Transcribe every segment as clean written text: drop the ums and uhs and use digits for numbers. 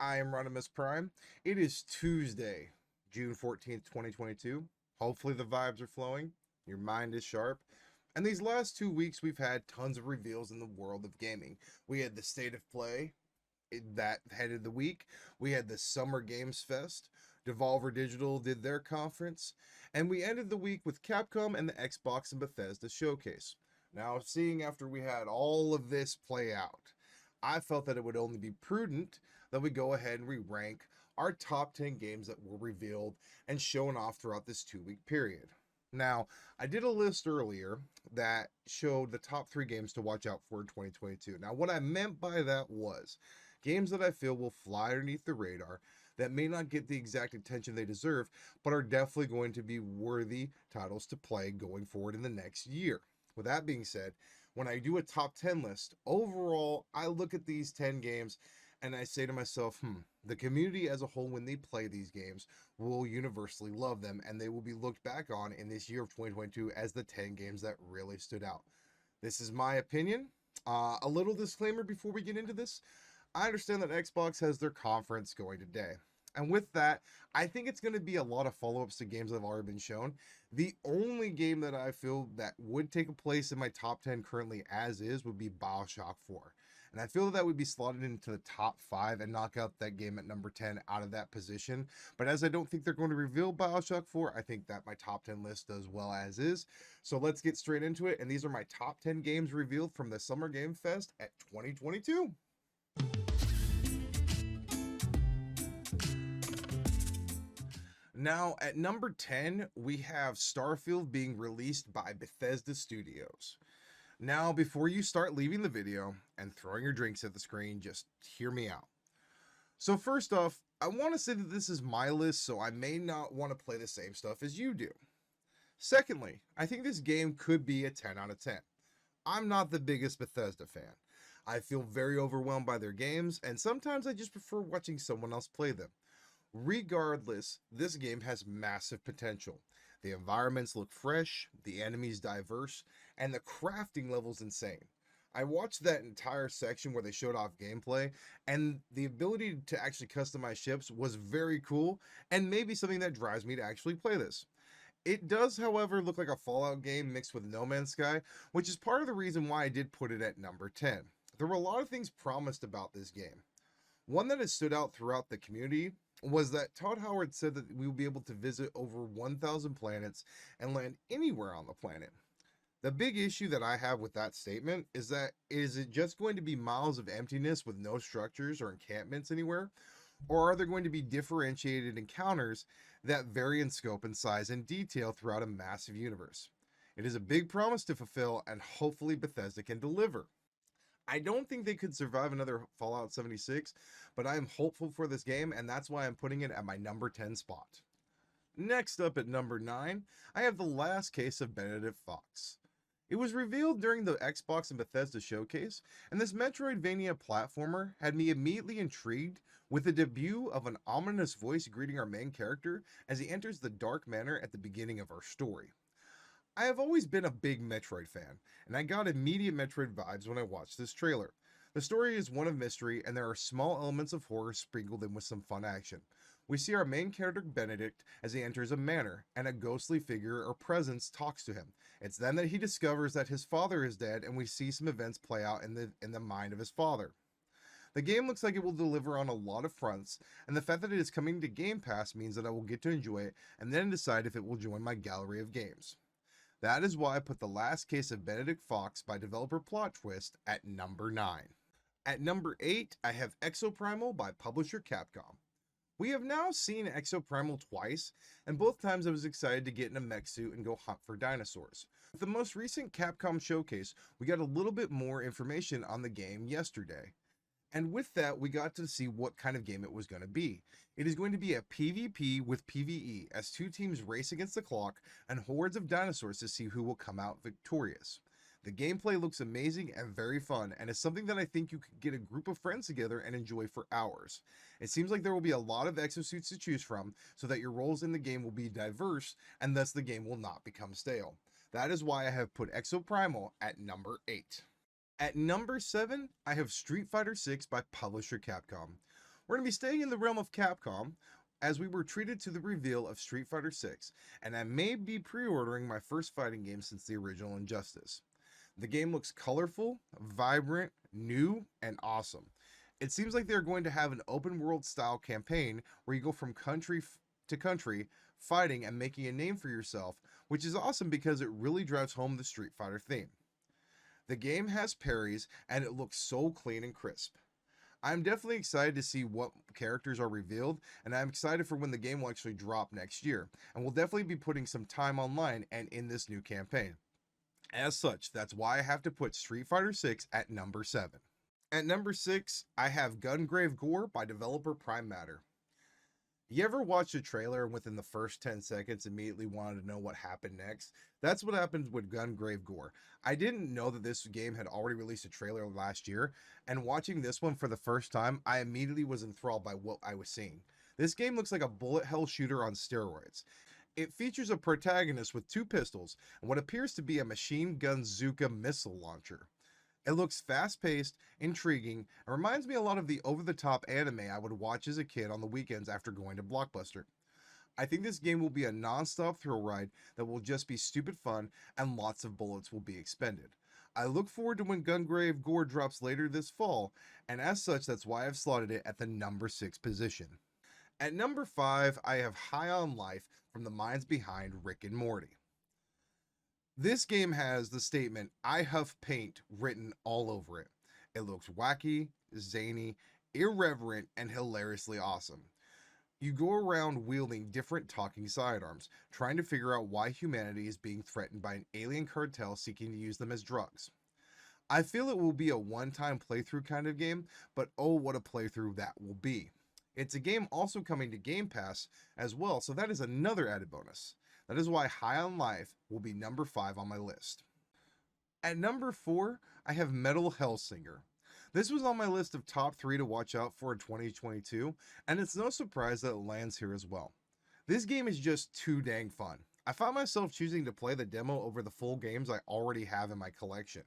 I am Rodimus Prime. It is Tuesday, June 14th, 2022. Hopefully the vibes are flowing, your mind is sharp. And these last 2 weeks, we've had tons of reveals in the world of gaming. We had the State of Play that headed the week. We had the Summer Games Fest. Devolver Digital did their conference. And we ended the week with Capcom and the Xbox and Bethesda showcase. Now, seeing after we had all of this play out, I felt that it would only be prudent that we go ahead and re-rank our top 10 games that were revealed and shown off throughout this 2 week period. Now, I did a list earlier that showed the top 3 games to watch out for in 2022. Now, what I meant by that was games that I feel will fly underneath the radar that may not get the exact attention they deserve, but are definitely going to be worthy titles to play going forward in the next year. With that being said, when I do a top 10 list, overall, I look at these 10 games and I say to myself, the community as a whole, when they play these games, will universally love them, and they will be looked back on in this year of 2022 as the 10 games that really stood out. This is my opinion. A little disclaimer before we get into this. I understand that Xbox has their conference going today. And with that, I think it's going to be a lot of follow-ups to games that have already been shown. The only game that I feel that would take a place in my top 10 currently as is would be BioShock 4. And I feel that would be slotted into the top 5 and knock out that game at number 10 out of that position. But as I don't think they're going to reveal BioShock 4, I think that my top 10 list does well as is. So let's get straight into it. And these are my top 10 games revealed from the Summer Game Fest at 2022. Now, at number 10, we have Starfield being released by Bethesda Studios. Now, before you start leaving the video and throwing your drinks at the screen, just hear me out. So first off, I want to say that this is my list, so I may not want to play the same stuff as you do. Secondly, I think this game could be a 10 out of 10. I'm not the biggest Bethesda fan. I feel very overwhelmed by their games, and sometimes I just prefer watching someone else play them. Regardless, this game has massive potential. The environments look fresh, the enemies diverse, and the crafting level's insane. I watched that entire section where they showed off gameplay, and the ability to actually customize ships was very cool, and maybe something that drives me to actually play this. It does, however, look like a Fallout game mixed with No Man's Sky, which is part of the reason why I did put it at number 10. There were a lot of things promised about this game. One that has stood out throughout the community was that Todd Howard said that we will be able to visit over 1,000 planets and land anywhere on the planet. The big issue that I have with that statement is it just going to be miles of emptiness with no structures or encampments anywhere? Or are there going to be differentiated encounters that vary in scope and size and detail throughout a massive universe? It is a big promise to fulfill, and hopefully Bethesda can deliver. I don't think they could survive another Fallout 76, but I am hopeful for this game, and that's why I'm putting it at my number 10 spot. Next up at number 9, I have The Last Case of Benedict Fox. It was revealed during the Xbox and Bethesda showcase, and this Metroidvania platformer had me immediately intrigued with the debut of an ominous voice greeting our main character as he enters the Dark Manor at the beginning of our story. I have always been a big Metroid fan, and I got immediate Metroid vibes when I watched this trailer. The story is one of mystery, and there are small elements of horror sprinkled in with some fun action. We see our main character Benedict as he enters a manor, and a ghostly figure or presence talks to him. It's then that he discovers that his father is dead, and we see some events play out in the mind of his father. The game looks like it will deliver on a lot of fronts, and the fact that it is coming to Game Pass means that I will get to enjoy it and then decide if it will join my gallery of games. That is why I put The Last Case of Benedict Fox by developer Plot Twist at number 9. At number 8, I have Exoprimal by publisher Capcom. We have now seen Exoprimal twice, and both times I was excited to get in a mech suit and go hunt for dinosaurs. With the most recent Capcom showcase, we got a little bit more information on the game yesterday. And with that, we got to see what kind of game it was going to be. It is going to be a PvP with PvE, as two teams race against the clock and hordes of dinosaurs to see who will come out victorious. The gameplay looks amazing and very fun, and is something that I think you could get a group of friends together and enjoy for hours. It seems like there will be a lot of exosuits to choose from, so that your roles in the game will be diverse, and thus the game will not become stale. That is why I have put Exoprimal at number 8. At number 7, I have Street Fighter 6 by publisher Capcom. We're going to be staying in the realm of Capcom as we were treated to the reveal of Street Fighter 6, and I may be pre-ordering my first fighting game since the original Injustice. The game looks colorful, vibrant, new, and awesome. It seems like they're going to have an open world style campaign where you go from country to country fighting and making a name for yourself, which is awesome because it really drives home the Street Fighter theme. The game has parries and it looks so clean and crisp. I'm definitely excited to see what characters are revealed, and I'm excited for when the game will actually drop next year, and we'll definitely be putting some time online and in this new campaign. As such, that's why I have to put Street Fighter 6 at number 7. At number 6, I have Gungrave Gore by developer Prime Matter. You ever watch a trailer and within the first 10 seconds immediately wanted to know what happened next? That's what happened with Gungrave Gore. I didn't know that this game had already released a trailer last year, and watching this one for the first time, I immediately was enthralled by what I was seeing. This game looks like a bullet hell shooter on steroids. It features a protagonist with 2 pistols and what appears to be a machine gun Zuka missile launcher. It looks fast-paced, intriguing, and reminds me a lot of the over-the-top anime I would watch as a kid on the weekends after going to Blockbuster. I think this game will be a non-stop thrill ride that will just be stupid fun and lots of bullets will be expended. I look forward to when Gungrave Gore drops later this fall, and as such that's why I've slotted it at the number 6 position. At number 5, I have High on Life from the minds behind Rick and Morty. This game has the statement, "I huff paint" written all over it. It looks wacky, zany, irreverent, and hilariously awesome. You go around wielding different talking sidearms, trying to figure out why humanity is being threatened by an alien cartel seeking to use them as drugs. I feel it will be a one-time playthrough kind of game, but oh, what a playthrough that will be. It's a game also coming to Game Pass as well, so that is another added bonus. That is why High on Life will be number 5 on my list. At number 4, I have Metal Hellsinger. This was on my list of top 3 to watch out for in 2022, and it's no surprise that it lands here as well. This game is just too dang fun. I found myself choosing to play the demo over the full games I already have in my collection.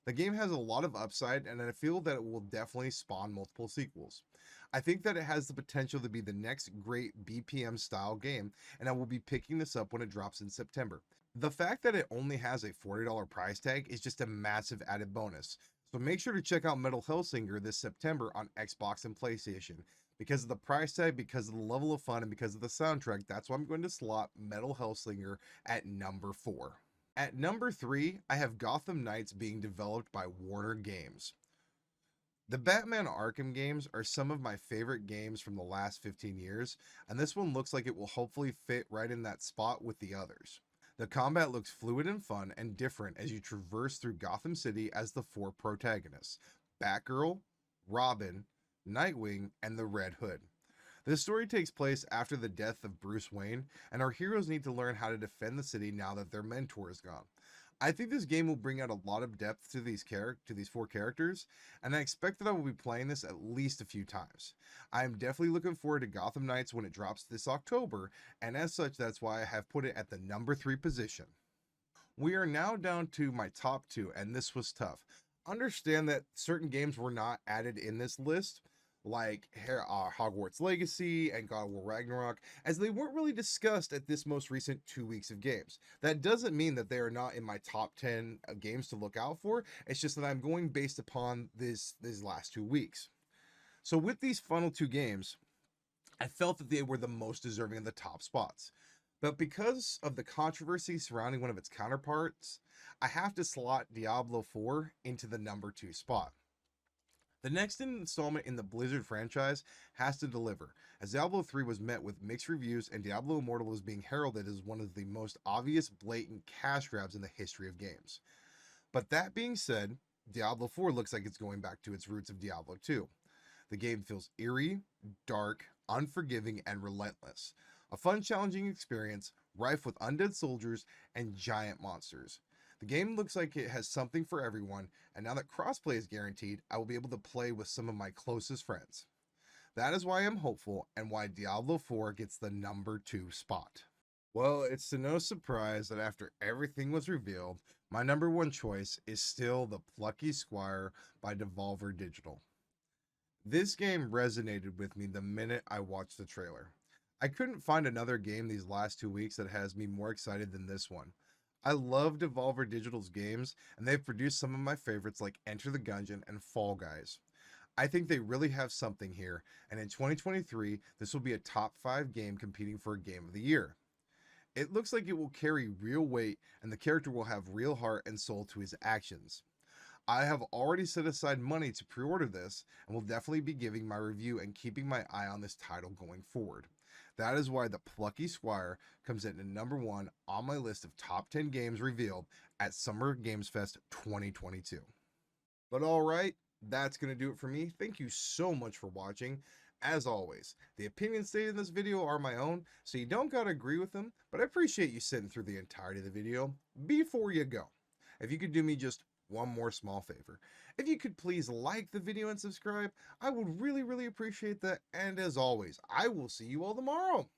The game has a lot of upside, and I feel that it will definitely spawn multiple sequels. I think that it has the potential to be the next great BPM style game, and I will be picking this up when it drops in September. The fact that it only has a $40 price tag is just a massive added bonus, so make sure to check out Metal Hellsinger this September on Xbox and PlayStation. Because of the price tag, because of the level of fun, and because of the soundtrack, that's why I'm going to slot Metal Hellsinger at number 4. At number 3, I have Gotham Knights being developed by Warner Games. The Batman Arkham games are some of my favorite games from the last 15 years, and this one looks like it will hopefully fit right in that spot with the others. The combat looks fluid and fun and different as you traverse through Gotham City as the 4 protagonists: Batgirl, Robin, Nightwing, and the Red Hood. This story takes place after the death of Bruce Wayne, and our heroes need to learn how to defend the city now that their mentor is gone. I think this game will bring out a lot of depth to these 4 characters, and I expect that I will be playing this at least a few times. I am definitely looking forward to Gotham Knights when it drops this October, and as such, that's why I have put it at the number 3 position. We are now down to my top 2, and this was tough. Understand that certain games were not added in this list, like Hogwarts Legacy and God of War Ragnarok, as they weren't really discussed at this most recent 2 weeks of games. That doesn't mean that they are not in my top 10 games to look out for. It's just that I'm going based upon these last 2 weeks. So with these final 2 games, I felt that they were the most deserving of the top spots. But because of the controversy surrounding one of its counterparts, I have to slot Diablo IV into the number 2 spot. The next installment in the Blizzard franchise has to deliver, as Diablo 3 was met with mixed reviews and Diablo Immortal is being heralded as one of the most obvious blatant cash grabs in the history of games. But that being said, Diablo 4 looks like it's going back to its roots of Diablo 2. The game feels eerie, dark, unforgiving, and relentless. A fun, challenging experience, rife with undead soldiers and giant monsters. The game looks like it has something for everyone, and now that crossplay is guaranteed, I will be able to play with some of my closest friends. That is why I'm hopeful, and why Diablo 4 gets the number 2 spot. Well, it's to no surprise that after everything was revealed, my number 1 choice is still the Plucky Squire by Devolver Digital. This game resonated with me the minute I watched the trailer. I couldn't find another game these last 2 weeks that has me more excited than this one. I love Devolver Digital's games, and they've produced some of my favorites like Enter the Gungeon and Fall Guys. I think they really have something here, and in 2023, this will be a top 5 game competing for a Game of the Year. It looks like it will carry real weight, and the character will have real heart and soul to his actions. I have already set aside money to pre order this and will definitely be giving my review and keeping my eye on this title going forward. That is why the Plucky Squire comes in at number 1 on my list of top 10 games revealed at Summer Games Fest 2022. But alright, that's going to do it for me. Thank you so much for watching. As always, the opinions stated in this video are my own, so you don't gotta agree with them, but I appreciate you sitting through the entirety of the video. Before you go, if you could do me just one more small favor. If you could please like the video and subscribe, I would really appreciate that. And as always, I will see you all tomorrow.